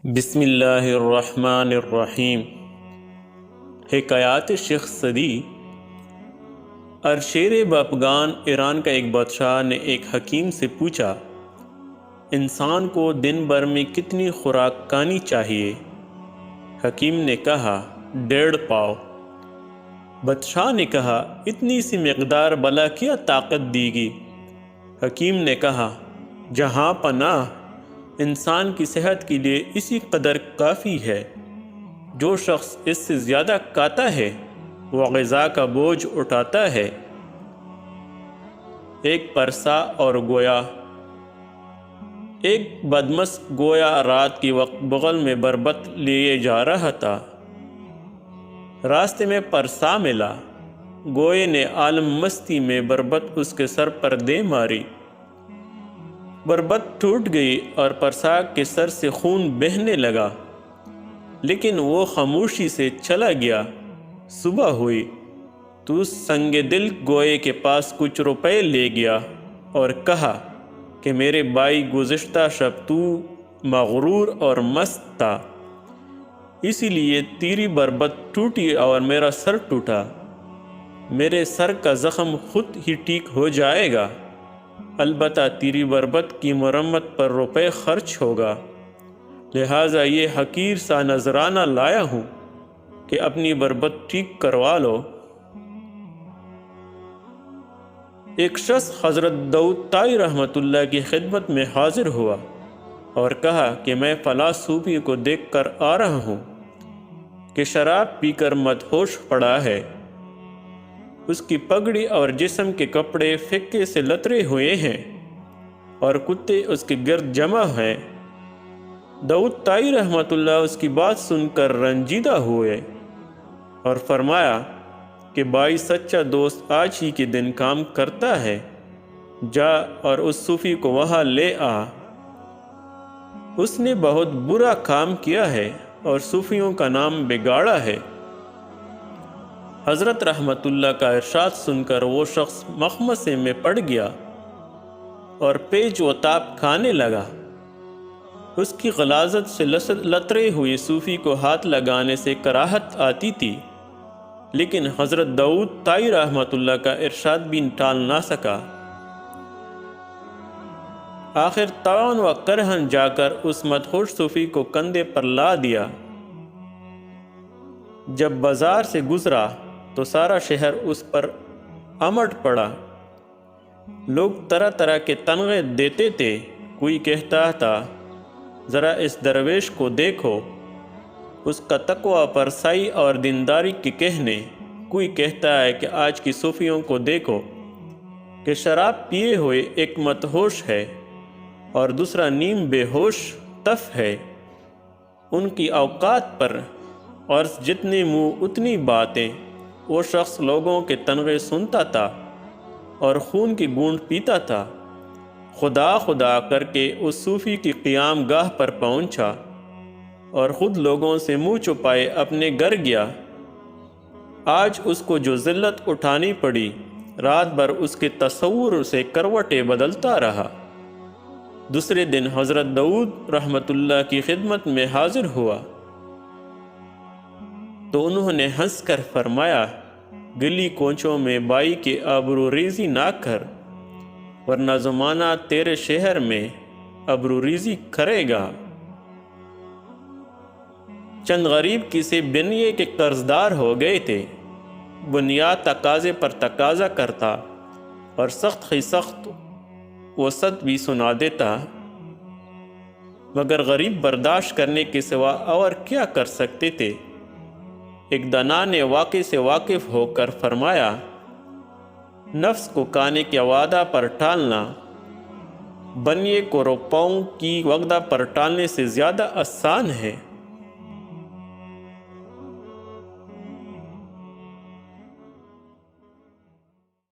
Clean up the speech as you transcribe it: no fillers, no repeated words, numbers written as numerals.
بسم اللہ الرحمن الرحیم۔ حکایات شیخ سدی۔ ارشیر بافغان ایران کا ایک بادشاہ نے ایک حکیم سے پوچھا، انسان کو دن بھر میں کتنی خوراک کھانی چاہیے؟ حکیم نے کہا 1.5 پاؤ۔ بادشاہ نے کہا اتنی سی مقدار بھلا کیا طاقت دی گی؟ حکیم نے کہا جہاں پناہ، انسان کی صحت کے لیے اسی قدر کافی ہے۔ جو شخص اس سے زیادہ کھاتا ہے وہ غذا کا بوجھ اٹھاتا ہے۔ ایک پرسا اور گویا۔ ایک بدمست گویا رات کے وقت بغل میں بربط لیے جا رہا تھا۔ راستے میں پرسا ملا۔ گوئے نے عالم مستی میں بربط اس کے سر پر دے ماری۔ بربط ٹوٹ گئی اور پرسا کے سر سے خون بہنے لگا، لیکن وہ خاموشی سے چلا گیا۔ صبح ہوئی تو سنگ دل گوئے کے پاس کچھ روپے لے گیا اور کہا کہ میرے بھائی، گزشتہ شب تو مغرور اور مست تھا، اسی لیے تیری بربط ٹوٹی اور میرا سر ٹوٹا۔ میرے سر کا زخم خود ہی ٹھیک ہو جائے گا، البتہ تیری بربط کی مرمت پر روپے خرچ ہوگا، لہٰذا یہ حقیر سا نذرانہ لایا ہوں کہ اپنی بربط ٹھیک کروا لو۔ ایک شخص حضرت داؤد طائی رحمۃ اللہ کی خدمت میں حاضر ہوا اور کہا کہ میں فلاں صوفی کو دیکھ کر آ رہا ہوں کہ شراب پی کر مدہوش پڑا ہے۔ اس کی پگڑی اور جسم کے کپڑے فکے سے لترے ہوئے ہیں اور کتے اس کے گرد جمع ہیں۔ داؤد طائی رحمۃ اللہ اس کی بات سن کر رنجیدہ ہوئے اور فرمایا کہ بھائی، سچا دوست آج ہی کے دن کام کرتا ہے، جا اور اس صوفی کو وہاں لے آ۔ اس نے بہت برا کام کیا ہے اور صوفیوں کا نام بگاڑا ہے۔ حضرت رحمت اللہ کا ارشاد سن کر وہ شخص مخمصے میں پڑ گیا اور پیچ و تاب کھانے لگا۔ اس کی غلاظت سے لترے ہوئے صوفی کو ہاتھ لگانے سے کراہت آتی تھی، لیکن حضرت داؤد طائی رحمت اللہ کا ارشاد بھی ٹال نہ سکا۔ آخر طوعاً و کرہاً جا کر اس مدہوش صوفی کو کندھے پر لا دیا۔ جب بازار سے گزرا تو سارا شہر اس پر امٹ پڑا۔ لوگ طرح طرح کے تمغے دیتے تھے۔ کوئی کہتا تھا ذرا اس درویش کو دیکھو، اس کا تقویٰ پرسائی اور دینداری کے کہنے۔ کوئی کہتا ہے کہ آج کی صوفیوں کو دیکھو کہ شراب پیے ہوئے ایک مدہوش ہے اور دوسرا نیم بے ہوش تف ہے۔ ان کی اوقات پر اور جتنے منہ اتنی باتیں۔ وہ شخص لوگوں کے تنغے سنتا تھا اور خون کی گونٹ پیتا تھا۔ خدا خدا کر کے اس صوفی کی قیام گاہ پر پہنچا اور خود لوگوں سے منہ چھپائے اپنے گھر گیا۔ آج اس کو جو ذلت اٹھانی پڑی، رات بھر اس کے تصور سے کروٹیں بدلتا رہا۔ دوسرے دن حضرت داؤد رحمت اللہ کی خدمت میں حاضر ہوا تو انہوں نے ہنس کر فرمایا، گلی کوچوں میں بھائی کی آبرو ریزی نہ کر، ورنہ زمانہ تیرے شہر میں آبرو ریزی کرے گا۔ چند غریب کسی بنیے کے قرضدار ہو گئے تھے۔ بنیاد تقاضے پر تقاضا کرتا اور سخت ہی سخت وسعت بھی سنا دیتا، مگر غریب برداشت کرنے کے سوا اور کیا کر سکتے تھے۔ ایک دانا نے واقعے سے واقف ہو کر فرمایا، نفس کو کھانے کے وعدہ پر ٹالنا بنیے کو روپوں کی وعدہ پر ٹالنے سے زیادہ آسان ہے۔